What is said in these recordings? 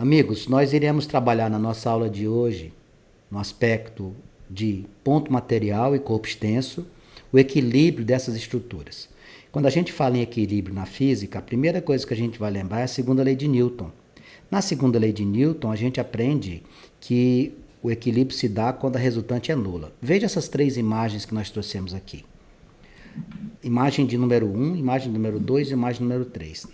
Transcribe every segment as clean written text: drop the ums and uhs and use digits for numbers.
Amigos, nós iremos trabalhar na nossa aula de hoje, no aspecto de ponto material e corpo extenso, o equilíbrio dessas estruturas. Quando a gente fala em equilíbrio na física, a primeira coisa que a gente vai lembrar é a segunda lei de Newton. Na segunda lei de Newton, a gente aprende que o equilíbrio se dá quando a resultante é nula. Veja essas três imagens que nós trouxemos aqui. Imagem de número 1, imagem número 2 e imagem número 3.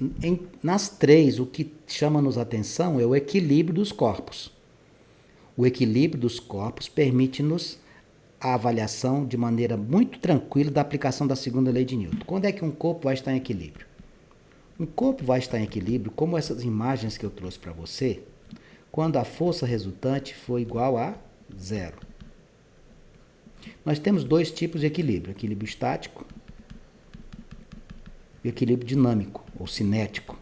Nas três, o que chama-nos a atenção é o equilíbrio dos corpos. O equilíbrio dos corpos permite-nos a avaliação de maneira muito tranquila da aplicação da segunda lei de Newton. Quando é que um corpo vai estar em equilíbrio? Um corpo vai estar em equilíbrio, como essas imagens que eu trouxe para você, quando a força resultante for igual a zero. Nós temos dois tipos de equilíbrio, equilíbrio estático e equilíbrio dinâmico ou cinético.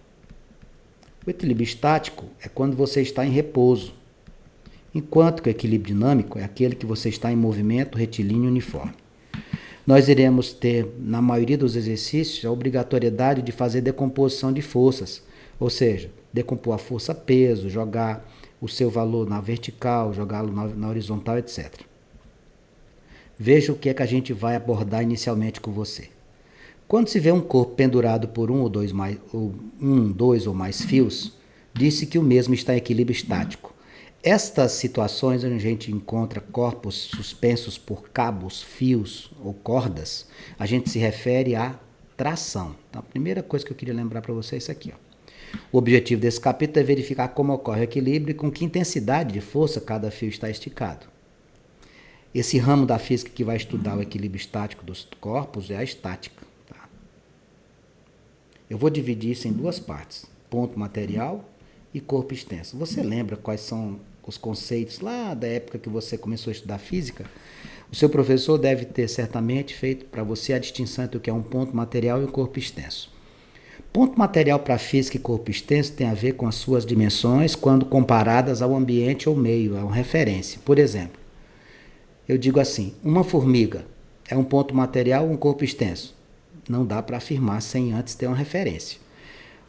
O equilíbrio estático é quando você está em repouso, enquanto que o equilíbrio dinâmico é aquele que você está em movimento retilíneo uniforme. Nós iremos ter, na maioria dos exercícios, a obrigatoriedade de fazer decomposição de forças, ou seja, decompor a força peso, jogar o seu valor na vertical, jogá-lo na horizontal, etc. Veja o que é que a gente vai abordar inicialmente com você. Quando se vê um corpo pendurado por dois ou mais fios, disse que o mesmo está em equilíbrio estático. Estas situações onde a gente encontra corpos suspensos por cabos, fios ou cordas, a gente se refere à tração. Então, a primeira coisa que eu queria lembrar para você é isso aqui. O objetivo desse capítulo é verificar como ocorre o equilíbrio e com que intensidade de força cada fio está esticado. Esse ramo da física que vai estudar o equilíbrio estático dos corpos é a estática. Tá? Eu vou dividir isso em duas partes, ponto material e corpo extenso. Você lembra quais são os conceitos lá da época que você começou a estudar física? O seu professor deve ter certamente feito para você a distinção entre o que é um ponto material e um corpo extenso. Ponto material para física e corpo extenso tem a ver com as suas dimensões quando comparadas ao ambiente ou meio, é uma referência. Por exemplo, eu digo assim, uma formiga é um ponto material ou um corpo extenso? Não dá para afirmar sem antes ter uma referência.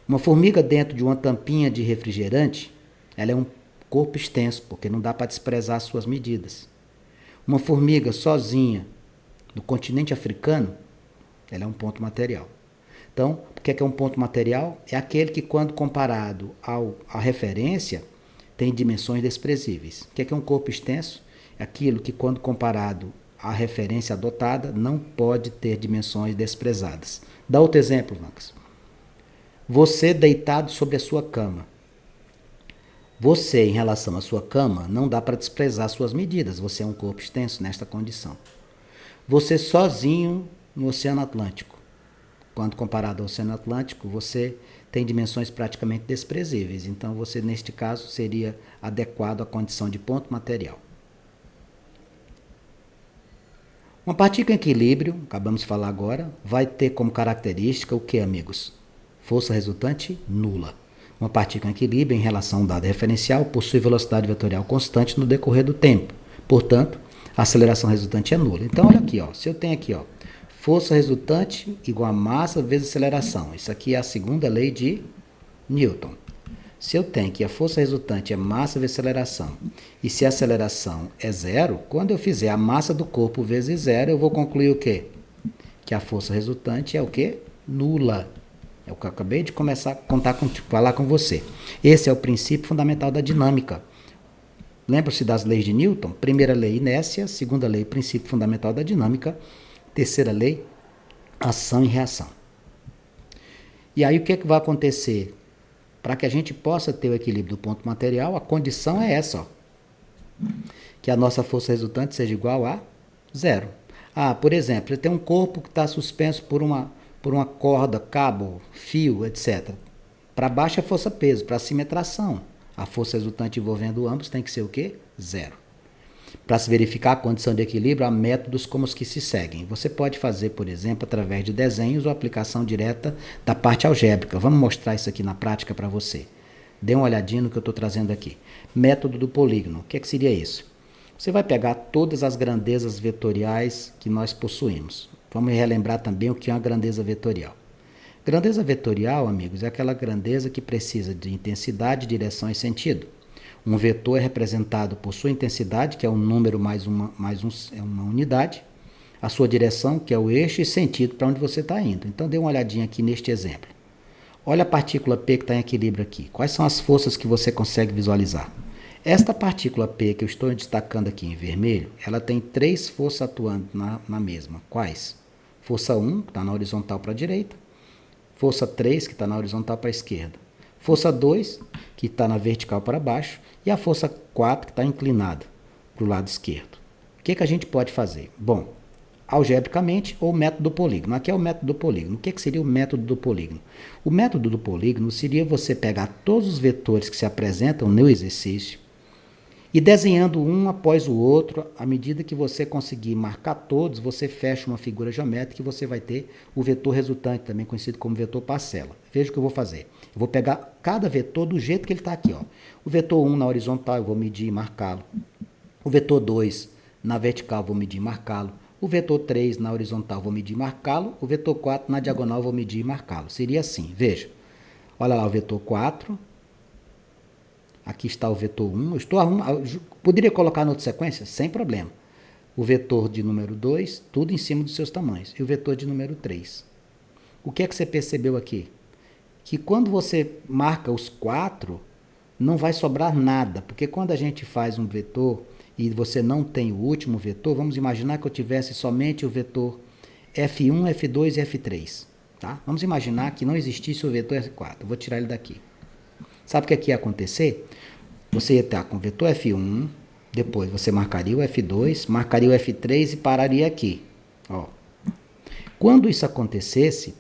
Uma formiga dentro de uma tampinha de refrigerante, ela é um corpo extenso, porque não dá para desprezar suas medidas. Uma formiga sozinha no continente africano, ela é um ponto material. Então, o que é um ponto material? É aquele que, quando comparado à referência, tem dimensões desprezíveis. O que é um corpo extenso? É aquilo que, quando comparado à referência adotada, não pode ter dimensões desprezadas. Dá outro exemplo, Lucas. Você deitado sobre a sua cama. Você, em relação à sua cama, não dá para desprezar suas medidas. Você é um corpo extenso nesta condição. Você sozinho no Oceano Atlântico. Quando comparado ao Oceano Atlântico, você tem dimensões praticamente desprezíveis. Então, você, neste caso, seria adequado à condição de ponto material. Uma partícula em equilíbrio, acabamos de falar agora, vai ter como característica o que, amigos? Força resultante nula. Uma partícula em equilíbrio em relação a um dado referencial possui velocidade vetorial constante no decorrer do tempo. Portanto, a aceleração resultante é nula. Então, olha aqui, ó, se eu tenho aqui, ó, força resultante igual a massa vezes aceleração. Isso aqui é a segunda lei de Newton. Se eu tenho que a força resultante é massa vezes aceleração, e se a aceleração é zero, quando eu fizer a massa do corpo vezes zero, eu vou concluir o quê? Que a força resultante é o quê? Nula. É o que eu acabei de começar a falar com você. Esse é o princípio fundamental da dinâmica. Lembra-se das leis de Newton? Primeira lei, inércia. Segunda lei, princípio fundamental da dinâmica. Terceira lei, ação e reação. E aí o que é que vai acontecer? Para que a gente possa ter o equilíbrio do ponto material, a condição é essa, ó, que a nossa força resultante seja igual a zero. Por exemplo, eu tenho um corpo que está suspenso por uma corda, cabo, fio, etc. Para baixo é força peso, para cima é tração. A força resultante envolvendo ambos tem que ser o quê? Zero. Para se verificar a condição de equilíbrio, há métodos como os que se seguem. Você pode fazer, por exemplo, através de desenhos ou aplicação direta da parte algébrica. Vamos mostrar isso aqui na prática para você. Dê uma olhadinha no que eu estou trazendo aqui. Método do polígono. O que seria isso? Você vai pegar todas as grandezas vetoriais que nós possuímos. Vamos relembrar também o que é uma grandeza vetorial. Grandeza vetorial, amigos, é aquela grandeza que precisa de intensidade, direção e sentido. Um vetor é representado por sua intensidade, que é um número mais uma unidade, a sua direção, que é o eixo, e sentido para onde você está indo. Então, dê uma olhadinha aqui neste exemplo. Olha a partícula P que está em equilíbrio aqui. Quais são as forças que você consegue visualizar? Esta partícula P que eu estou destacando aqui em vermelho, ela tem 3 forças atuando na mesma. Quais? Força 1, que está na horizontal para a direita. Força 3, que está na horizontal para a esquerda. Força 2, que está na vertical para baixo. E a força 4, que está inclinada para o lado esquerdo. O que a gente pode fazer? Bom, algebricamente ou método do polígono. Aqui é o método do polígono. O que seria o método do polígono? O método do polígono seria você pegar todos os vetores que se apresentam no exercício e desenhando um após o outro, à medida que você conseguir marcar todos, você fecha uma figura geométrica e você vai ter o vetor resultante, também conhecido como vetor parcela. Veja o que eu vou fazer. Eu vou pegar cada vetor do jeito que ele está aqui. Ó. O vetor 1 na horizontal eu vou medir e marcá-lo. O vetor 2 na vertical eu vou medir e marcá-lo. O vetor 3 na horizontal vou medir e marcá-lo. O vetor 4 na diagonal vou medir e marcá-lo. Seria assim, veja. Olha lá o vetor 4. Aqui está o vetor 1. Poderia colocar na outra sequência? Sem problema. O vetor de número 2, tudo em cima dos seus tamanhos. E o vetor de número 3. O que é que você percebeu aqui? Que quando você marca os 4, não vai sobrar nada. Porque quando a gente faz um vetor e você não tem o último vetor, vamos imaginar que eu tivesse somente o vetor F1, F2 e F3. Tá? Vamos imaginar que não existisse o vetor F4. Eu vou tirar ele daqui. Sabe o que ia acontecer? Você ia estar com o vetor F1, depois você marcaria o F2, marcaria o F3 e pararia aqui. Ó. Quando isso acontecesse,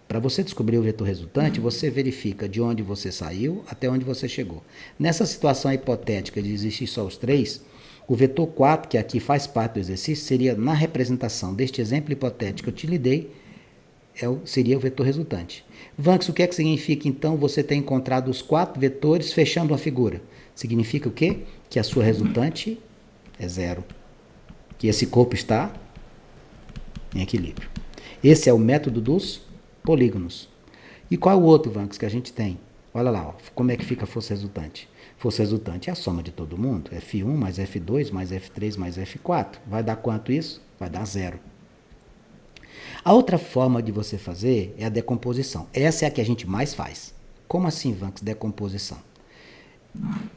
para você descobrir o vetor resultante, você verifica de onde você saiu até onde você chegou. Nessa situação hipotética de existir só os 3, o vetor 4, que aqui faz parte do exercício, seria na representação deste exemplo hipotético que eu te lhe dei, seria o vetor resultante. Vanks, o que é que significa, então, você ter encontrado os 4 vetores fechando uma figura? Significa o quê? Que a sua resultante é 0. Que esse corpo está em equilíbrio. Esse é o método dos polígonos. E qual é o outro, Vanks, que a gente tem? Olha lá, ó, como é que fica a força resultante? Força resultante é a soma de todo mundo. F1 mais F2 mais F3 mais F4. Vai dar quanto isso? Vai dar 0. A outra forma de você fazer é a decomposição. Essa é a que a gente mais faz. Como assim, Vanks, decomposição?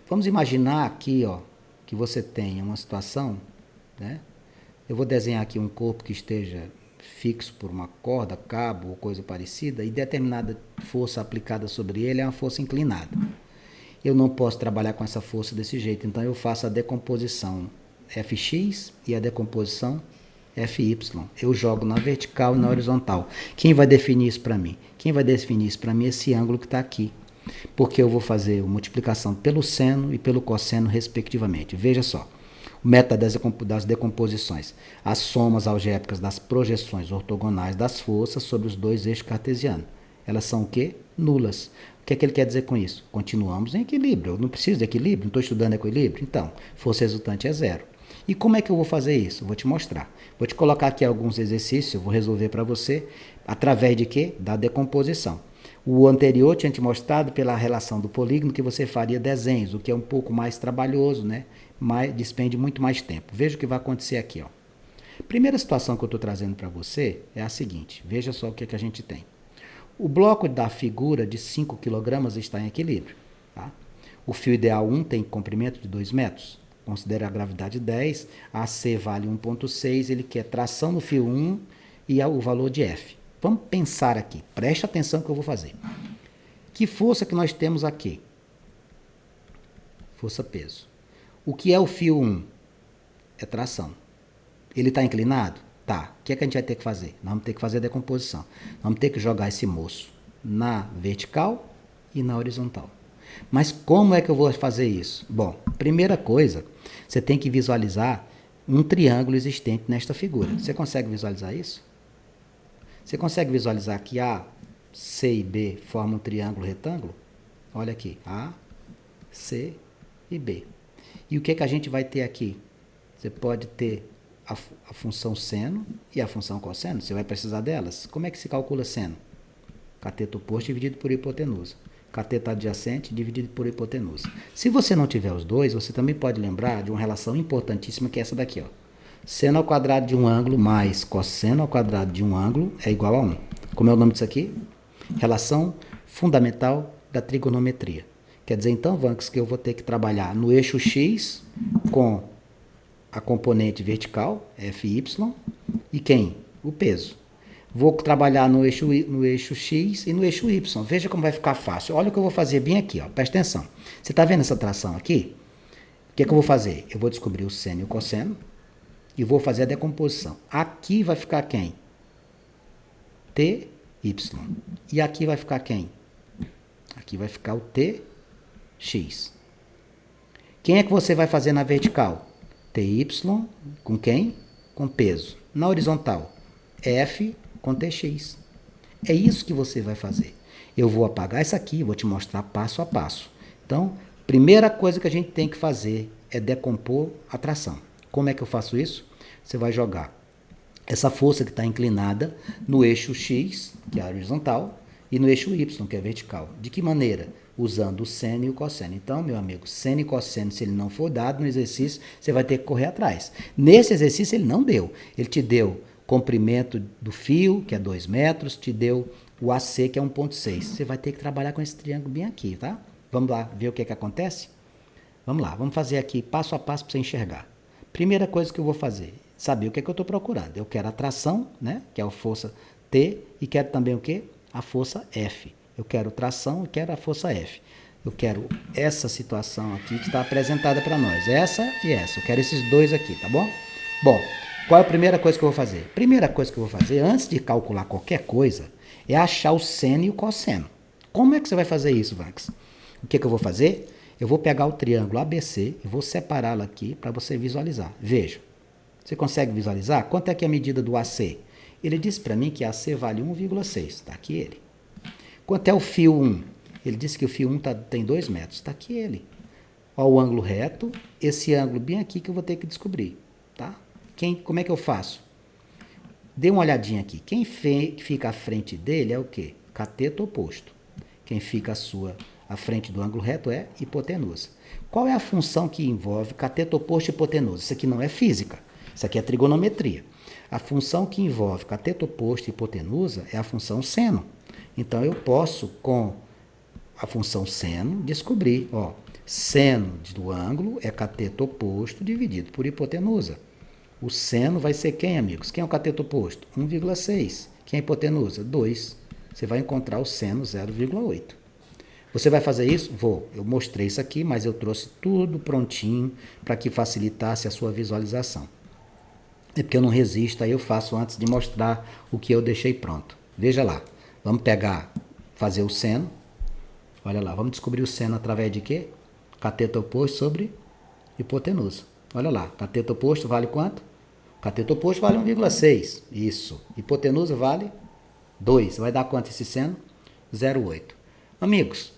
Vamos imaginar aqui, ó, que você tenha uma situação, né? Eu vou desenhar aqui um corpo que esteja fixo por uma corda, cabo ou coisa parecida, e determinada força aplicada sobre ele é uma força inclinada. Eu não posso trabalhar com essa força desse jeito, então eu faço a decomposição Fx e a decomposição Fy. Eu jogo na vertical e na horizontal. Quem vai definir isso para mim? Quem vai definir isso para mim é esse ângulo que está aqui. Porque eu vou fazer a multiplicação pelo seno e pelo cosseno, respectivamente. Veja só. O método das decomposições. As somas algébricas das projeções ortogonais das forças sobre os dois eixos cartesianos. Elas são o quê? Nulas. O que é que ele quer dizer com isso? Continuamos em equilíbrio. Eu não preciso de equilíbrio? Não estou estudando equilíbrio? Então, força resultante é 0. E como é que eu vou fazer isso? Vou te mostrar. Vou te colocar aqui alguns exercícios, eu vou resolver para você, através de quê? Da decomposição. O anterior tinha te mostrado pela relação do polígono que você faria desenhos, o que é um pouco mais trabalhoso, né? Despende muito mais tempo. Veja o que vai acontecer aqui. Ó. Primeira situação que eu estou trazendo para você é a seguinte. Veja só o que a gente tem. O bloco da figura de 5 kg está em equilíbrio. Tá? O fio ideal 1 tem comprimento de 2 metros. Considera a gravidade 10, a C vale 1,6, ele quer tração no fio 1 e o valor de F. Vamos pensar aqui, preste atenção no que eu vou fazer. Que força que nós temos aqui? Força-peso. O que é o fio 1? É tração. Ele está inclinado? Tá. O que é que a gente vai ter que fazer? Nós vamos ter que fazer a decomposição. Nós vamos ter que jogar esse moço na vertical e na horizontal. Mas como é que eu vou fazer isso? Bom, primeira coisa, você tem que visualizar um triângulo existente nesta figura. Você consegue visualizar isso? Você consegue visualizar que A, C e B formam um triângulo retângulo? Olha aqui, A, C e B. E o que a gente vai ter aqui? Você pode ter a função seno e a função cosseno. Você vai precisar delas. Como é que se calcula seno? Cateto oposto dividido por hipotenusa. Cateto adjacente dividido por hipotenusa. Se você não tiver os dois, você também pode lembrar de uma relação importantíssima que é essa daqui, ó. Seno ao quadrado de um ângulo mais cosseno ao quadrado de um ângulo é igual a 1. Como é o nome disso aqui? Relação fundamental da trigonometria. Quer dizer, então, Vanks, que eu vou ter que trabalhar no eixo X com a componente vertical, Fy, e quem? O peso. Vou trabalhar no eixo X e no eixo Y. Veja como vai ficar fácil. Olha o que eu vou fazer bem aqui, ó. Presta atenção. Você está vendo essa tração aqui? O que é que eu vou fazer? Eu vou descobrir o seno e o cosseno e vou fazer a decomposição. Aqui vai ficar quem? Ty. E aqui vai ficar quem? Aqui vai ficar o Tx. Quem é que você vai fazer na vertical? Ty com quem? Com peso. Na horizontal, F com Tx. É isso que você vai fazer. Eu vou apagar isso aqui, vou te mostrar passo a passo. Então, primeira coisa que a gente tem que fazer é decompor a tração. Como é que eu faço isso? Você vai jogar essa força que está inclinada no eixo X, que é a horizontal, e no eixo Y, que é vertical. De que maneira? Usando o seno e o cosseno. Então, meu amigo, seno e cosseno, se ele não for dado no exercício, você vai ter que correr atrás. Nesse exercício ele não deu. Ele te deu comprimento do fio, que é 2 metros, te deu o AC, que é 1,6. Você vai ter que trabalhar com esse triângulo bem aqui, tá? Vamos lá ver o que acontece? Vamos lá, vamos fazer aqui passo a passo para você enxergar. Primeira coisa que eu vou fazer, saber o que eu estou procurando. Eu quero a tração, né, que é a força T, e quero também o quê? A força F. Eu quero tração e quero a força F. Eu quero essa situação aqui que está apresentada para nós. Essa e essa. Eu quero esses dois aqui, tá bom? Bom, qual é a primeira coisa que eu vou fazer? Primeira coisa que eu vou fazer, antes de calcular qualquer coisa, é achar o seno e o cosseno. Como é que você vai fazer isso, Vax? O que eu vou fazer? Eu vou pegar o triângulo ABC e vou separá-lo aqui para você visualizar. Veja. Você consegue visualizar? Quanto é que é a medida do AC? Ele disse para mim que AC vale 1,6. Está aqui ele. Quanto é o fio 1? Ele disse que o fio 1 tem 2 metros. Está aqui ele. Olha o ângulo reto. Esse ângulo bem aqui que eu vou ter que descobrir. Tá? Como é que eu faço? Dê uma olhadinha aqui. Quem fica à frente dele é o quê? Cateto oposto. Quem fica à frente do ângulo reto é hipotenusa. Qual é a função que envolve cateto oposto e hipotenusa? Isso aqui não é física. Isso aqui é trigonometria. A função que envolve cateto oposto e hipotenusa é a função seno. Então, eu posso, com a função seno, descobrir, ó, seno do ângulo é cateto oposto dividido por hipotenusa. O seno vai ser quem, amigos? Quem é o cateto oposto? 1,6. Quem é a hipotenusa? 2. Você vai encontrar o seno 0,8. Você vai fazer isso? Vou. Eu mostrei isso aqui, mas eu trouxe tudo prontinho para que facilitasse a sua visualização. É porque eu não resisto, aí eu faço antes de mostrar o que eu deixei pronto. Veja lá. Vamos fazer o seno. Olha lá, vamos descobrir o seno através de quê? Cateto oposto sobre hipotenusa. Olha lá, cateto oposto vale quanto? Cateto oposto vale 1,6. Isso. Hipotenusa vale 2. Vai dar quanto esse seno? 0,8. Amigos,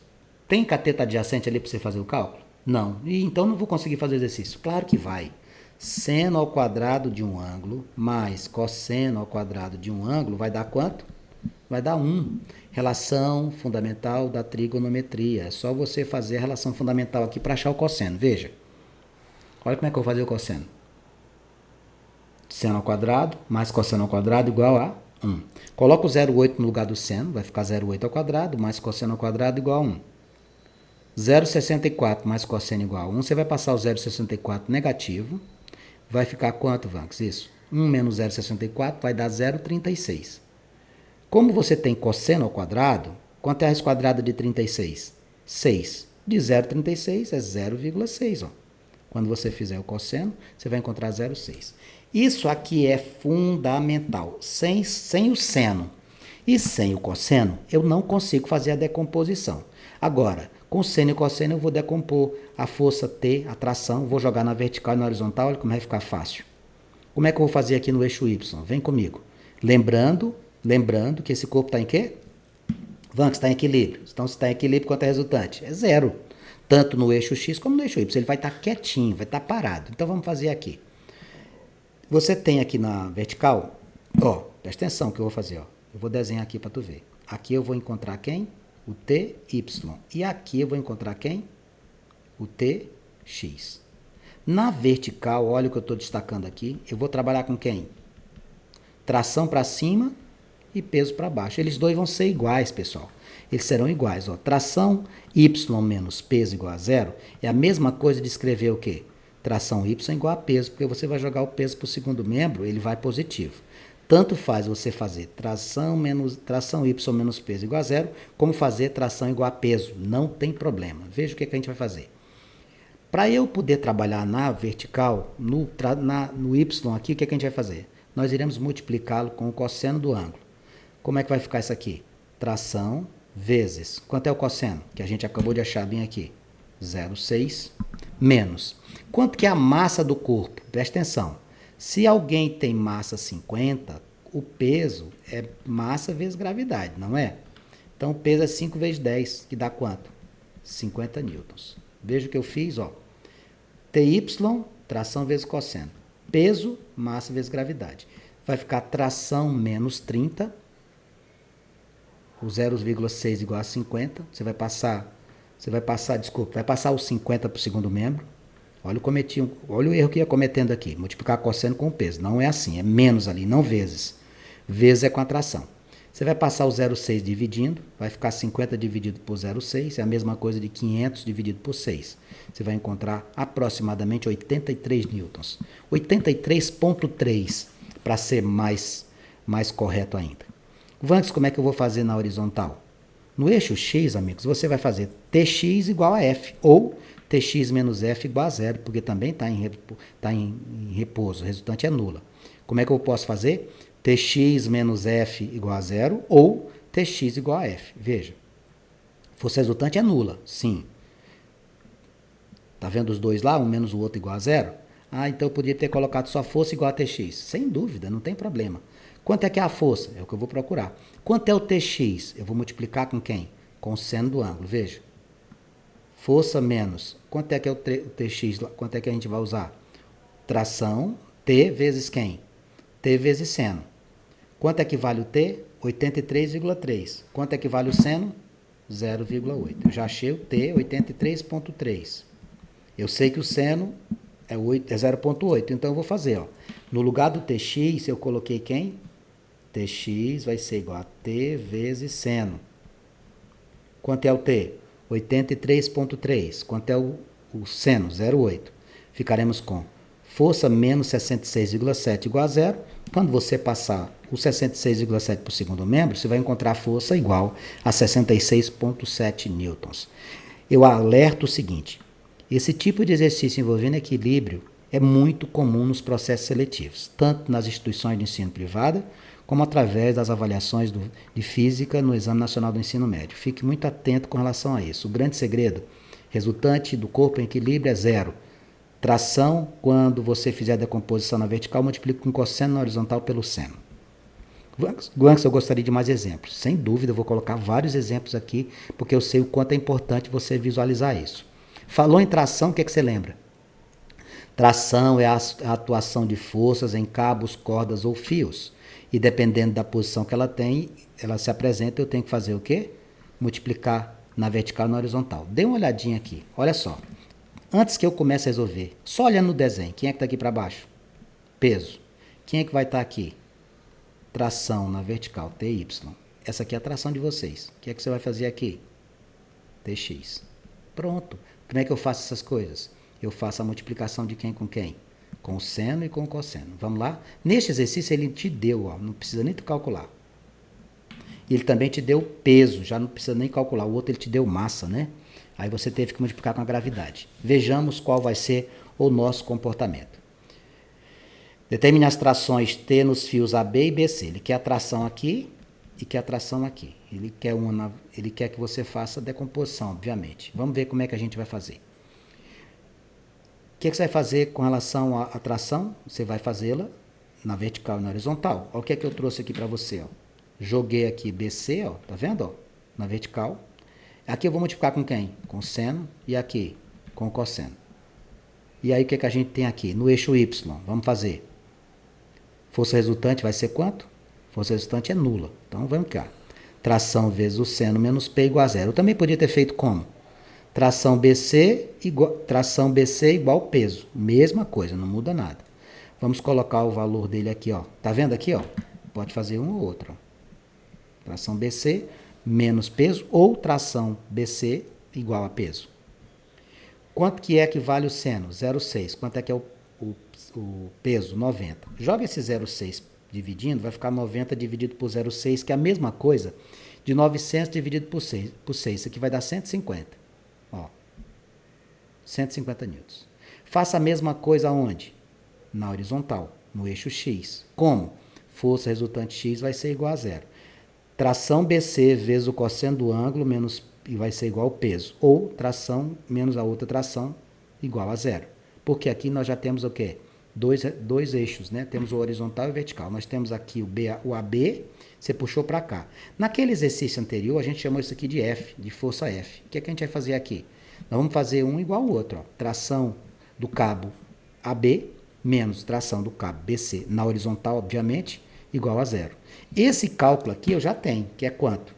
tem cateto adjacente ali para você fazer o cálculo? Não. E então não vou conseguir fazer o exercício. Claro que vai. Seno ao quadrado de um ângulo mais cosseno ao quadrado de um ângulo vai dar quanto? Vai dar 1. Relação fundamental da trigonometria. É só você fazer a relação fundamental aqui para achar o cosseno. Veja. Olha como é que eu vou fazer o cosseno. Seno ao quadrado mais cosseno ao quadrado igual a 1. Coloca o 0,8 no lugar do seno. Vai ficar 0,8 ao quadrado mais cosseno ao quadrado igual a 1. 0,64 mais cosseno igual a 1. Você vai passar o 0,64 negativo. Vai ficar quanto, Vanks? Isso. 1 menos 0,64 vai dar 0,36. Como você tem cosseno ao quadrado, quanto é a raiz quadrada de 36? 6. De 0,36 é 0,6. Quando você fizer o cosseno, você vai encontrar 0,6. Isso aqui é fundamental. Sem o seno e sem o cosseno, eu não consigo fazer a decomposição. Agora, com seno e cosseno, eu vou decompor a força T, a tração, vou jogar na vertical e na horizontal, olha como vai ficar fácil. Como é que eu vou fazer aqui no eixo Y? Vem comigo. Lembrando que esse corpo está em quê? Vanks, está em equilíbrio. Então, se está em equilíbrio, quanto é resultante? É 0. Tanto no eixo X como no eixo Y. Ele vai estar quietinho, vai estar parado. Então, vamos fazer aqui. Você tem aqui na vertical, ó, presta atenção que eu vou fazer, ó. Eu vou desenhar aqui para tu ver. Aqui eu vou encontrar quem? O ty. E aqui eu vou encontrar quem? O tx. Na vertical, olha o que eu estou destacando aqui, eu vou trabalhar com quem? Tração para cima e peso para baixo. Eles dois vão ser iguais, pessoal. Eles serão iguais. Ó. Tração y menos peso igual a zero é a mesma coisa de escrever o quê? Tração y igual a peso, porque você vai jogar o peso para o segundo membro, ele vai positivo. Tanto faz você fazer tração y menos peso igual a zero, como fazer tração igual a peso. Não tem problema. Veja o que a gente vai fazer. Para eu poder trabalhar na vertical, no y aqui, o que a gente vai fazer? Nós iremos multiplicá-lo com o cosseno do ângulo. Como é que vai ficar isso aqui? Tração vezes. Quanto é o cosseno? Que a gente acabou de achar bem aqui. 0,6 menos. Quanto que é a massa do corpo? Presta atenção. Se alguém tem massa 50, o peso é massa vezes gravidade, não é? Então o peso é 5 vezes 10, que dá quanto? 50 newtons. Veja o que eu fiz, ó. TY, tração vezes cosseno. Peso, massa vezes gravidade. Vai ficar tração menos 30. O 0,6 igual a 50. Você vai passar o 50 para o segundo membro. Olha o erro que ia cometendo aqui. Multiplicar cosseno com o peso. Não é assim, é menos ali, não vezes. Vezes é com a tração. Você vai passar o 0,6 dividindo, vai ficar 50 dividido por 0,6, é a mesma coisa de 500 dividido por 6. Você vai encontrar aproximadamente 83 newtons. 83,3 para ser mais correto ainda. Vanks, como é que eu vou fazer na horizontal? No eixo X, amigos, você vai fazer Tx igual a F, ou Tx menos F igual a zero, porque também está em repouso, o resultante é nula. Como é que eu posso fazer? Tx menos F igual a zero, ou Tx igual a F. Veja, força resultante é nula, sim. Tá vendo os dois lá, um menos o outro igual a zero? Ah, então eu podia ter colocado só força igual a Tx. Sem dúvida, não tem problema. Quanto é que é a força? É o que eu vou procurar. Quanto é o Tx? Eu vou multiplicar com quem? Com o seno do ângulo, veja. Força menos. Quanto é que é o Tx? Quanto é que a gente vai usar? Tração, T vezes quem? T vezes seno. Quanto é que vale o T? 83,3. Quanto é que vale o seno? 0,8. Eu já achei o T, 83,3. Eu sei que o seno é 0,8. Então eu vou fazer, ó. No lugar do Tx, eu coloquei quem? Tx vai ser igual a T vezes seno. Quanto é o T? 83,3. Quanto é o seno? 0,8. Ficaremos com força menos 66,7 igual a zero. Quando você passar o 66,7 para o segundo membro, você vai encontrar a força igual a 66,7 newtons. Eu alerto o seguinte, esse tipo de exercício envolvendo equilíbrio é muito comum nos processos seletivos, tanto nas instituições de ensino privada, como através das avaliações de física no Exame Nacional do Ensino Médio. Fique muito atento com relação a isso. O grande segredo, resultante do corpo em equilíbrio é zero. Tração, quando você fizer a decomposição na vertical, multiplica com cosseno na horizontal pelo seno. Guanx, eu gostaria de mais exemplos. Sem dúvida, eu vou colocar vários exemplos aqui, porque eu sei o quanto é importante você visualizar isso. Falou em tração, o que você lembra? Tração é a atuação de forças em cabos, cordas ou fios. E dependendo da posição que ela tem, ela se apresenta, eu tenho que fazer o quê? Multiplicar na vertical e na horizontal. Dê uma olhadinha aqui, olha só. Antes que eu comece a resolver, só olhando no desenho, quem é que está aqui para baixo? Peso. Quem é que vai estar aqui? Tração na vertical, TY. Essa aqui é a tração de vocês. O que é que você vai fazer aqui? TX. Pronto. Como é que eu faço essas coisas? Eu faço a multiplicação de quem com quem? Com o seno e com o cosseno. Vamos lá? Neste exercício ele te deu, ó, não precisa nem calcular. Ele também te deu peso, já não precisa nem calcular. O outro ele te deu massa, né? Aí você teve que multiplicar com a gravidade. Vejamos qual vai ser o nosso comportamento. Determine as trações T nos fios AB e BC. Ele quer a tração aqui e quer a tração aqui. Ele quer que você faça a decomposição, obviamente. Vamos ver como é que a gente vai fazer. O que você vai fazer com relação à tração? Você vai fazê-la na vertical e na horizontal. Olha o que é que eu trouxe aqui para você. Ó. Joguei aqui BC, ó, tá vendo? Ó, na vertical. Aqui eu vou multiplicar com quem? Com seno e aqui com cosseno. E aí o que, que a gente tem aqui? No eixo Y, vamos fazer. Força resultante vai ser quanto? Força resultante é nula. Então vamos cá. tração vezes o seno menos P igual a zero. Eu também podia ter feito como? Tração BC igual peso. Mesma coisa, não muda nada. Vamos colocar o valor dele aqui, ó. Tá vendo aqui, ó? Pode fazer um ou outro. Ó. Tração BC menos peso ou tração BC igual a peso. Quanto que é que vale o seno? 0,6. Quanto é que é o peso? 90. Joga esse 0,6 dividindo, vai ficar 90 dividido por 0,6, que é a mesma coisa de 900 dividido por 6. Isso aqui vai dar 150. Ó, 150 newtons. Faça a mesma coisa aonde? Na horizontal, no eixo X. Como? Força resultante X vai ser igual a zero. Tração BC vezes o cosseno do ângulo menos e vai ser igual ao peso. Ou tração menos a outra tração igual a zero. Porque aqui nós já temos o quê? Dois eixos, né? Temos o horizontal e o vertical. Nós temos aqui o AB, você puxou para cá. Naquele exercício anterior, a gente chamou isso aqui de F, de força F. O que é que a gente vai fazer aqui? Nós vamos fazer um igual ao outro. Ó. Tração do cabo AB menos tração do cabo BC na horizontal, obviamente, igual a zero. Esse cálculo aqui eu já tenho, que é quanto?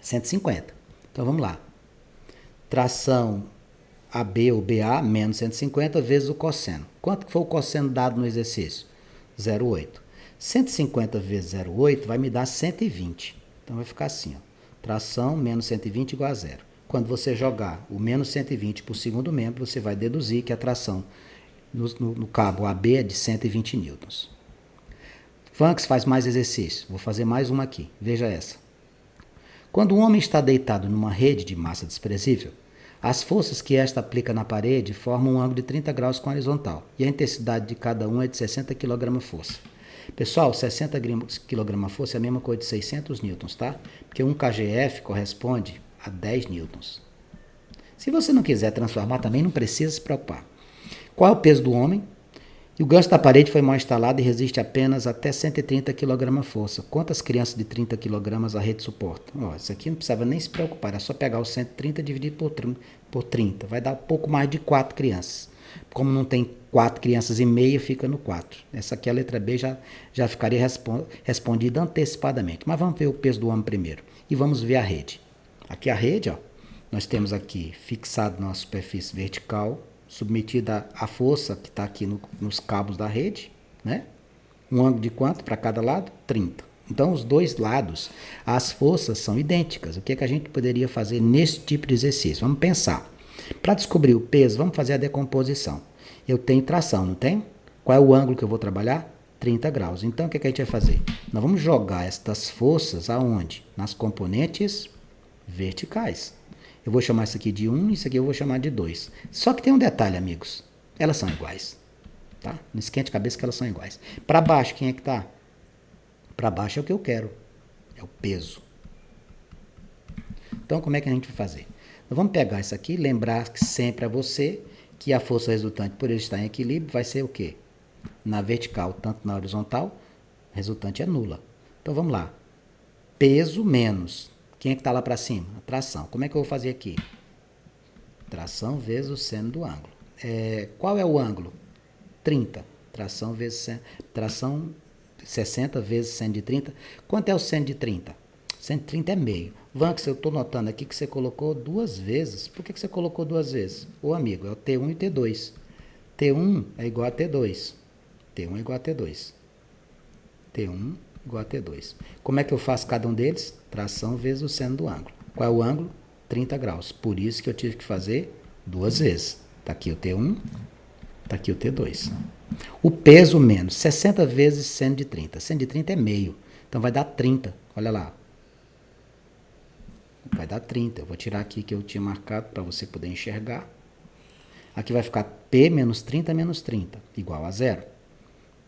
150. Então, vamos lá. Tração AB ou BA menos 150 vezes o cosseno. Quanto que foi o cosseno dado no exercício? 0,8. 150 vezes 0,8 vai me dar 120. Então, vai ficar assim, ó. Tração menos 120 igual a zero. Quando você jogar o menos 120 por segundo membro, você vai deduzir que a tração no cabo AB é de 120 newtons. Vanks faz mais exercício. Vou fazer mais uma aqui. Veja essa. Quando um homem está deitado numa rede de massa desprezível, as forças que esta aplica na parede formam um ângulo de 30 graus com a horizontal, e a intensidade de cada um é de 60 kgf. Pessoal, 60 kgf é a mesma coisa de 600 newtons, tá? Porque 1 kgf corresponde a 10 newtons. Se você não quiser transformar, também não precisa se preocupar. Qual é o peso do homem? E o gancho da parede foi mal instalado e resiste apenas até 130 kgf. Quantas crianças de 30 kg a rede suporta? Ó, isso aqui não precisava nem se preocupar, é só pegar o 130 e dividir por 30. Vai dar pouco mais de 4 crianças. Como não tem 4 crianças e meia, fica no 4. Essa aqui, a letra B, já ficaria respondida antecipadamente. Mas vamos ver o peso do homem primeiro. E vamos ver a rede. Aqui a rede, ó, nós temos aqui fixado na superfície vertical, submetida à força que está aqui nos cabos da rede, né? Um ângulo de quanto para cada lado? 30. Então, os dois lados, as forças são idênticas. O que é que a gente poderia fazer nesse tipo de exercício? Vamos pensar. Para descobrir o peso, vamos fazer a decomposição. Eu tenho tração, não tem? Qual é o ângulo que eu vou trabalhar? 30 graus. Então, o que é que a gente vai fazer? Nós vamos jogar estas forças aonde? Nas componentes verticais. Eu vou chamar isso aqui de 1, isso aqui eu vou chamar de 2. Só que tem um detalhe, amigos. Elas são iguais. Tá? Não esquente a cabeça que elas são iguais. Para baixo, quem é que está? Para baixo é o que eu quero. É o peso. Então, como é que a gente vai fazer? Nós vamos pegar isso aqui, lembrar sempre a você que a força resultante, por ele estar em equilíbrio, vai ser o quê? Na vertical, tanto na horizontal, resultante é nula. Então, vamos lá. Peso menos. Quem é que está lá para cima? A tração. Como é que eu vou fazer aqui? Tração vezes o seno do ângulo. Qual é o ângulo? 30. Tração vezes seno. Tração 60 vezes seno de 30. Quanto é o seno de 30? Seno de 30 é meio. Vanks, eu estou notando aqui que você colocou duas vezes. Por que você colocou duas vezes? Ô amigo, é o T1 e o T2. T1 é igual a T2. T1 é igual a T2. T1 igual a T2. Como é que eu faço cada um deles? Tração vezes o seno do ângulo. Qual é o ângulo? 30 graus. Por isso que eu tive que fazer duas vezes. Está aqui o T1, está aqui o T2. O peso menos 60 vezes seno de 30. Seno de 30 é meio. Então vai dar 30. Olha lá. Vai dar 30. Eu vou tirar aqui que eu tinha marcado para você poder enxergar. Aqui vai ficar P menos 30 menos 30, igual a zero.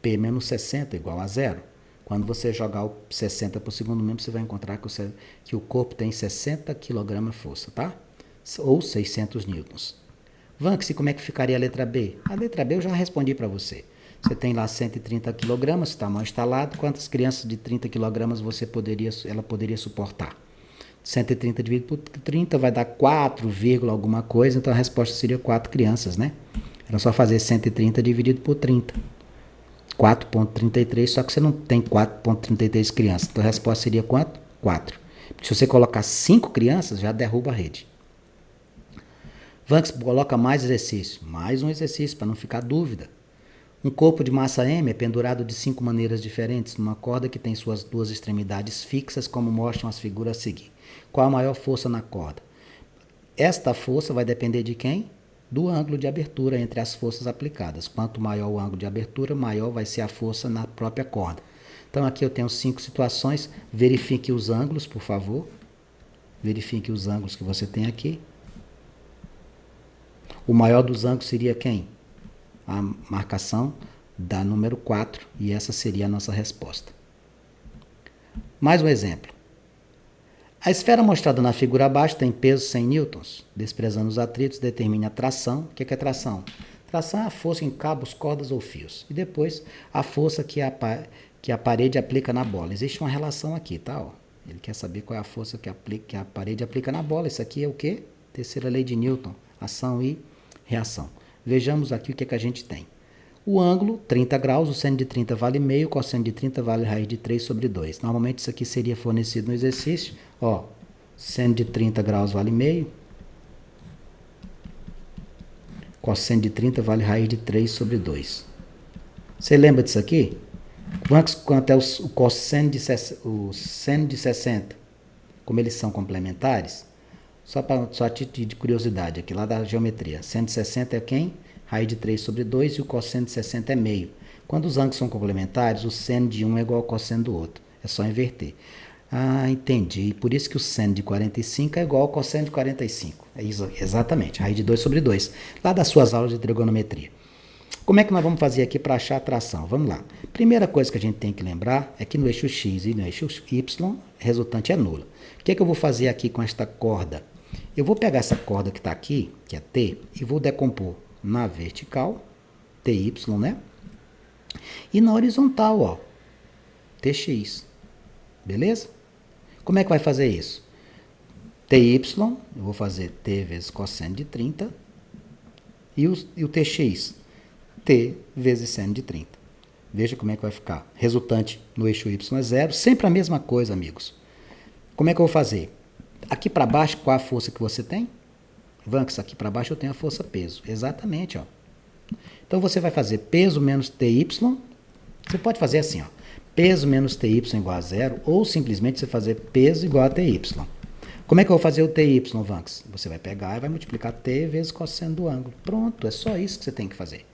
P menos 60 igual a zero. Quando você jogar o 60 por segundo membro, você vai encontrar que o corpo tem 60 kg força, tá? Ou 600 newtons. Vanks, como é que ficaria a letra B? A letra B eu já respondi para você. Você tem lá 130 kg, está mal instalado. Quantas crianças de 30 kg ela poderia suportar? 130 dividido por 30 vai dar 4, alguma coisa. Então a resposta seria 4 crianças, né? Era só fazer 130 dividido por 30. 4,33, só que você não tem 4,33 crianças. Então a resposta seria quanto? 4. Se você colocar 5 crianças, já derruba a rede. Vanks coloca mais exercício. Mais um exercício, para não ficar dúvida. Um corpo de massa M é pendurado de 5 maneiras diferentes, numa corda que tem suas 2 extremidades fixas, como mostram as figuras a seguir. Qual a maior força na corda? Esta força vai depender de quem? Do ângulo de abertura entre as forças aplicadas. Quanto maior o ângulo de abertura, maior vai ser a força na própria corda. Então aqui eu tenho 5 situações. Verifique os ângulos, por favor. Verifique os ângulos que você tem aqui. O maior dos ângulos seria quem? A marcação da número 4. E essa seria a nossa resposta. Mais um exemplo. A esfera mostrada na figura abaixo tem peso 100 newtons. Desprezando os atritos, determine a tração. O que é tração? Tração é a força em cabos, cordas ou fios. E depois, a força que a parede aplica na bola. Existe uma relação aqui, tá? Ó. Ele quer saber qual é a força que a parede aplica na bola. Isso aqui é o quê? Terceira lei de Newton. Ação e reação. Vejamos aqui o que a gente tem. O ângulo, 30 graus, o seno de 30 vale meio, o cosseno de 30 vale raiz de 3 sobre 2. Normalmente isso aqui seria fornecido no exercício. Ó, seno de 30 graus vale meio. Cosseno de 30 vale raiz de 3 sobre 2. Você lembra disso aqui? Quanto é o cosseno o seno de 60? Como eles são complementares? Só a título de curiosidade, aqui lá da geometria. Seno de 60 é quem? Raiz de 3 sobre 2 e o cosseno de 60 é meio. Quando os ângulos são complementares, o seno de um é igual ao cosseno do outro. É só inverter. Ah, entendi. Por isso que o seno de 45 é igual ao cosseno de 45. É isso, exatamente. Raiz de 2 sobre 2. Lá das suas aulas de trigonometria. Como é que nós vamos fazer aqui para achar a tração? Vamos lá. Primeira coisa que a gente tem que lembrar é que no eixo X e no eixo Y, a resultante é nula. O que é que eu vou fazer aqui com esta corda? Eu vou pegar essa corda que está aqui, que é T, e vou decompor na vertical, TY, né? E na horizontal, ó, TX. Beleza? Como é que vai fazer isso? TY, eu vou fazer T vezes cosseno de 30. E o TX? T vezes seno de 30. Veja como é que vai ficar. Resultante no eixo Y é 0. Sempre a mesma coisa, amigos. Como é que eu vou fazer? Aqui para baixo, qual a força que você tem? Vanks, aqui para baixo eu tenho a força peso. Exatamente, ó. Então você vai fazer peso menos TY. Você pode fazer assim, ó. Peso menos TY igual a 0. Ou simplesmente você fazer peso igual a TY. Como é que eu vou fazer o TY, Vanks? Você vai pegar e vai multiplicar T vezes cosseno do ângulo. Pronto, é só isso que você tem que fazer.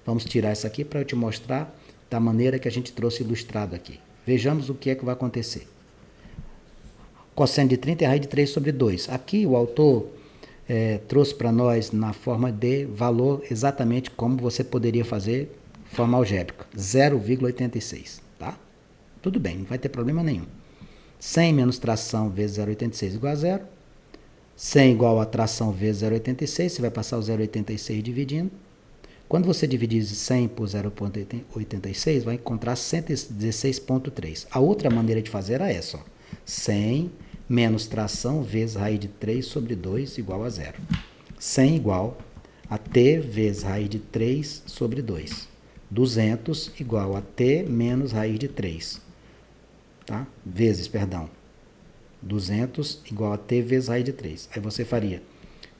Vamos tirar isso aqui para eu te mostrar da maneira que a gente trouxe ilustrado aqui. Vejamos o que é que vai acontecer. Cosseno de 30 é raiz de 3 sobre 2. Aqui o autor trouxe para nós na forma de valor exatamente como você poderia fazer de forma algébrica. 0,86. Tá? Tudo bem, não vai ter problema nenhum. 100 menos tração vezes 0,86 igual a 0. 100 igual a tração vezes 0,86. Você vai passar o 0,86 dividindo. Quando você dividir 100 por 0,86, vai encontrar 116,3. A outra maneira de fazer era essa, ó. 100 menos tração vezes raiz de 3 sobre 2 igual a 0. 100 igual a T vezes raiz de 3 sobre 2. 200 igual a T menos raiz de 3. Tá? Vezes, perdão. 200 igual a T vezes raiz de 3. Aí você faria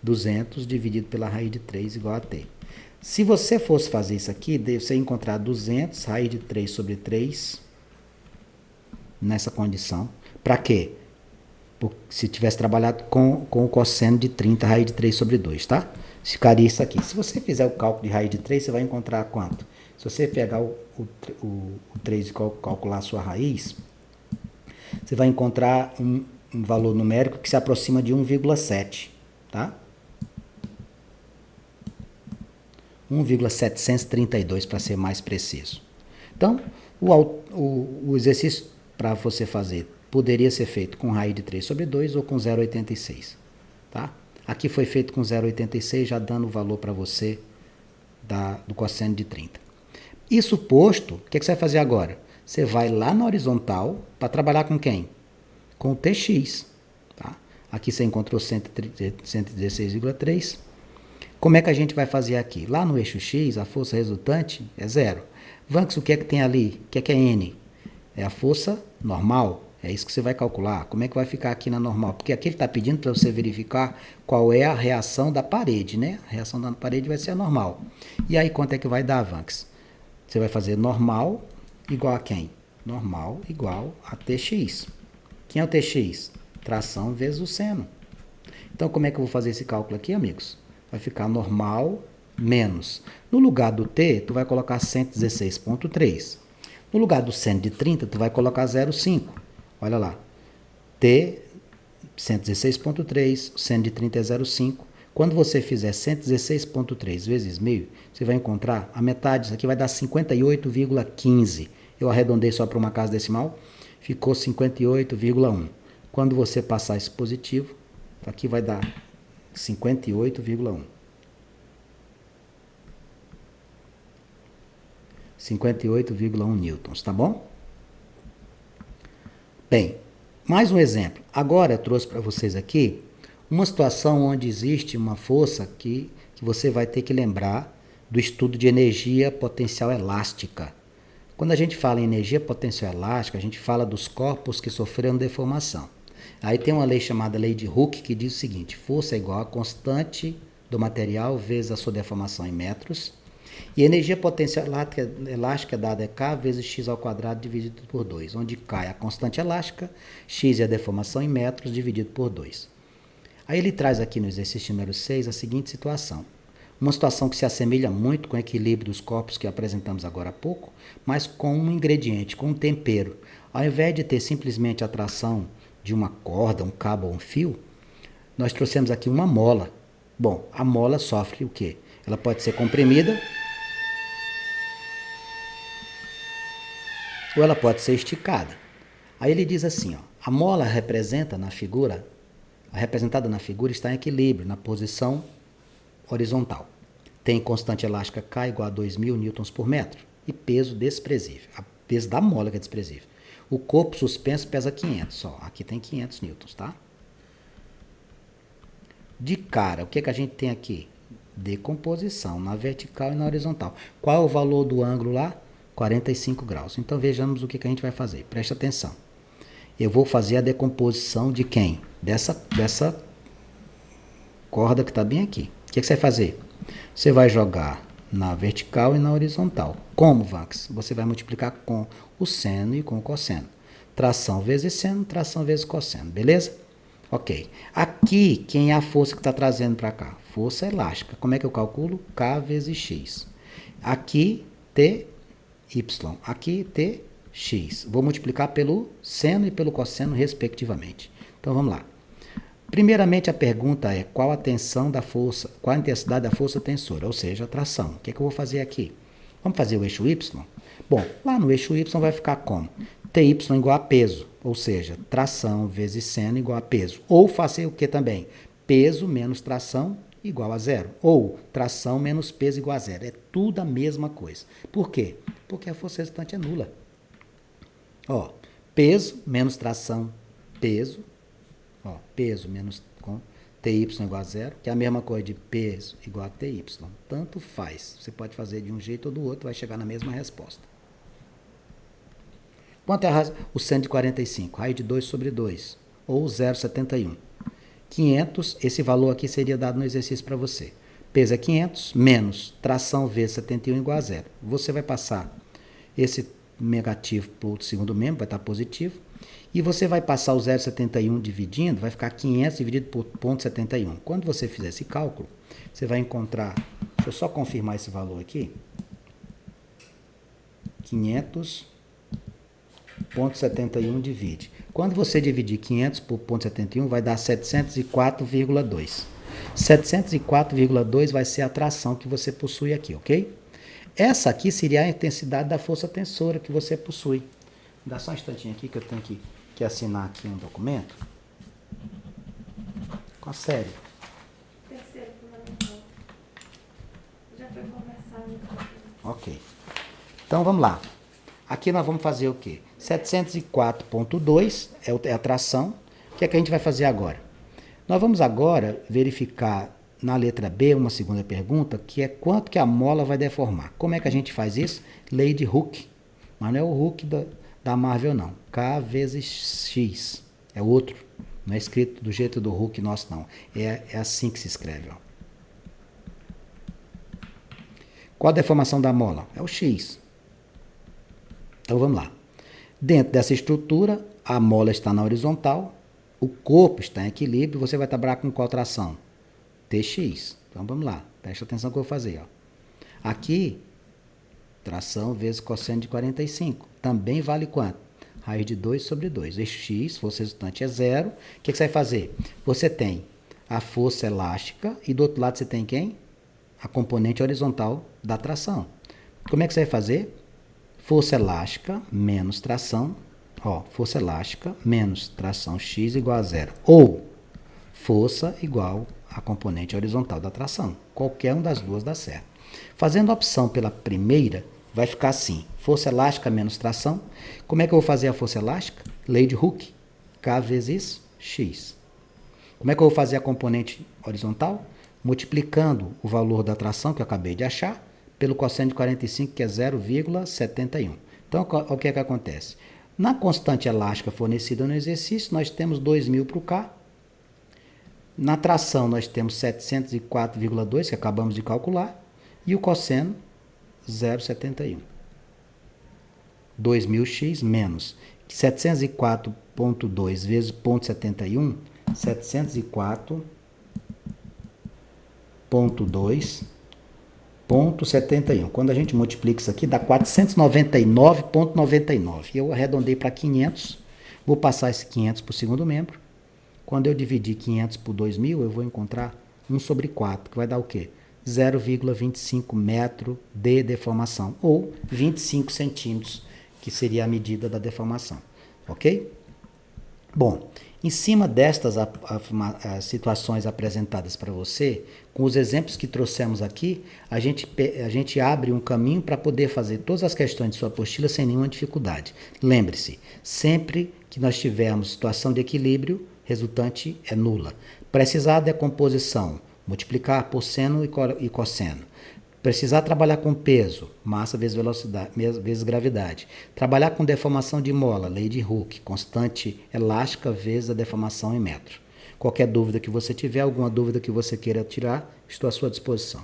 200 dividido pela raiz de 3 igual a T. Se você fosse fazer isso aqui, você ia encontrar 200 raiz de 3 sobre 3 nessa condição. Para quê? Se tivesse trabalhado com o cosseno de 30 raiz de 3 sobre 2, tá? Ficaria isso aqui. Se você fizer o cálculo de raiz de 3, você vai encontrar quanto? Se você pegar o 3 e calcular a sua raiz, você vai encontrar um valor numérico que se aproxima de 1,7, tá? 1,732 para ser mais preciso. Então, o exercício para você fazer poderia ser feito com raiz de 3 sobre 2 ou com 0,86. Tá? Aqui foi feito com 0,86, já dando o valor para você do cosseno de 30. Isso posto, o que você vai fazer agora? Você vai lá na horizontal para trabalhar com quem? Com o TX. Tá? Aqui você encontrou 116,3. Como é que a gente vai fazer aqui? Lá no eixo X, a força resultante é 0. Vanks, o que é que tem ali? O que é N? É a força normal. É isso que você vai calcular. Como é que vai ficar aqui na normal? Porque aqui ele está pedindo para você verificar qual é a reação da parede, né? A reação da parede vai ser a normal. E aí, quanto é que vai dar, Vanks? Você vai fazer normal igual a quem? Normal igual a Tx. Quem é o Tx? Tração vezes o seno. Então, como é que eu vou fazer esse cálculo aqui, amigos? Vai ficar normal menos. No lugar do T, tu vai colocar 116,3. No lugar do seno de 30, tu vai colocar 0,5. Olha lá. T, 116,3, seno de 30 é 0,5. Quando você fizer 116,3 vezes meio, você vai encontrar a metade, isso aqui vai dar 58,15. Eu arredondei só para uma casa decimal, ficou 58,1. Quando você passar esse positivo, aqui vai dar 58,1. 58,1 newtons, tá bom? Bem, mais um exemplo. Agora eu trouxe para vocês aqui uma situação onde existe uma força que você vai ter que lembrar do estudo de energia potencial elástica. Quando a gente fala em energia potencial elástica, a gente fala dos corpos que sofreram deformação. Aí tem uma lei chamada lei de Hooke que diz o seguinte: força é igual a constante do material vezes a sua deformação em metros. E a energia potencial elástica dada é K vezes x ao quadrado dividido por 2, onde K é a constante elástica, x é a deformação em metros dividido por 2. Aí ele traz aqui no exercício número 6 a seguinte situação. Uma situação que se assemelha muito com o equilíbrio dos corpos que apresentamos agora há pouco, mas com um ingrediente, com um tempero. Ao invés de ter simplesmente a tração de uma corda, um cabo ou um fio, nós trouxemos aqui uma mola. Bom, a mola sofre o quê? Ela pode ser comprimida ou ela pode ser esticada. Aí ele diz assim, ó, a mola representada na figura está em equilíbrio, na posição horizontal. Tem constante elástica K igual a 2.000 newtons por metro e peso desprezível. O peso da mola que é desprezível. O corpo suspenso pesa 500 só. Aqui tem 500 newtons, tá? De cara, o que a gente tem aqui? Decomposição na vertical e na horizontal. Qual é o valor do ângulo lá? 45 graus. Então vejamos o que a gente vai fazer. Preste atenção. Eu vou fazer a decomposição de quem? Dessa corda que está bem aqui. O que você vai fazer? Você vai jogar na vertical e na horizontal. Como, Vanks? Você vai multiplicar com o seno e com o cosseno. Tração vezes seno, tração vezes cosseno. Beleza? Ok. Aqui, quem é a força que está trazendo para cá? Força elástica. Como é que eu calculo? K vezes X. Aqui, T, Y. Aqui, T, X. Vou multiplicar pelo seno e pelo cosseno, respectivamente. Então, vamos lá. Primeiramente, a pergunta é qual a tensão da força, qual a intensidade da força tensora, ou seja, a tração. O que eu vou fazer aqui? Vamos fazer o eixo Y? Bom, lá no eixo Y vai ficar como? TY igual a peso, ou seja, tração vezes seno igual a peso. Ou fazer o que também? Peso menos tração igual a zero. Ou tração menos peso igual a zero. É tudo a mesma coisa. Por quê? Porque a força resultante é nula. Ó, peso menos tração, peso. Ó, peso menos com TY igual a zero, que é a mesma coisa de peso igual a TY. Tanto faz. Você pode fazer de um jeito ou do outro, vai chegar na mesma resposta. Quanto é o seno de 45? Raiz de 2 sobre 2, ou 0,71. 500, esse valor aqui seria dado no exercício para você. Peso é 500, menos tração vezes 71 igual a zero. Você vai passar esse negativo para o segundo membro, vai estar positivo. E você vai passar o 0,71 dividindo, vai ficar 500 dividido por 0,71. Quando você fizer esse cálculo, você vai encontrar, deixa eu só confirmar esse valor aqui, 500,71 divide. Quando você dividir 500 por 0,71, vai dar 704,2. 704,2 vai ser a tração que você possui aqui, ok? Essa aqui seria a intensidade da força tensora que você possui. Dá só um instantinho aqui que eu tenho que assinar aqui um documento. Com a série. Terceiro fundamental. Já foi conversado. Ok. Então vamos lá. Aqui nós vamos fazer o quê? 704,2 é a tração. O que é que a gente vai fazer agora? Nós vamos agora verificar na letra B uma segunda pergunta, que é quanto que a mola vai deformar. Como é que a gente faz isso? Lei de Hooke. Mas não é o Hooke da Marvel não. K vezes X. É outro. Não é escrito do jeito do Hulk nosso, não. É assim que se escreve. Ó. Qual a deformação da mola? É o X. Então vamos lá. Dentro dessa estrutura, a mola está na horizontal, o corpo está em equilíbrio, você vai trabalhar com qual tração? TX. Então vamos lá, preste atenção no que eu vou fazer. Ó. Aqui, tração vezes cosseno de 45. Também vale quanto? Raiz de 2 sobre 2. Esse x, força resultante é zero. O que você vai fazer? Você tem a força elástica e do outro lado você tem quem? A componente horizontal da tração. Como é que você vai fazer? Força elástica menos tração. Ó, força elástica menos tração x igual a zero. Ou força igual a componente horizontal da tração. Qualquer uma das duas dá certo. Fazendo a opção pela primeira, vai ficar assim. Força elástica menos tração. Como é que eu vou fazer a força elástica? Lei de Hooke. K vezes X. Como é que eu vou fazer a componente horizontal? Multiplicando o valor da tração que eu acabei de achar pelo cosseno de 45, que é 0,71. Então, o que é que acontece? Na constante elástica fornecida no exercício, nós temos 2.000 para o K. Na tração, nós temos 704,2, que acabamos de calcular. E o cosseno, 0,71. 2.000x menos 704,2 vezes 0,71, 704,2,71. Quando a gente multiplica isso aqui, dá 499,99. Eu arredondei para 500. Vou passar esse 500 para o segundo membro. Quando eu dividir 500 por 2.000, eu vou encontrar 1 sobre 4, que vai dar o quê? 0,25 metro de deformação, ou 25 centímetros, que seria a medida da deformação. Ok? Bom, em cima destas situações apresentadas para você, com os exemplos que trouxemos aqui, a gente abre um caminho para poder fazer todas as questões de sua apostila sem nenhuma dificuldade. Lembre-se, sempre que nós tivermos situação de equilíbrio, resultante é nula. Precisar de decomposição, multiplicar por seno e cosseno. Precisar trabalhar com peso, massa vezes velocidade, vezes gravidade. Trabalhar com deformação de mola, lei de Hooke, constante elástica vezes a deformação em metro. Qualquer dúvida que você tiver, alguma dúvida que você queira tirar, estou à sua disposição.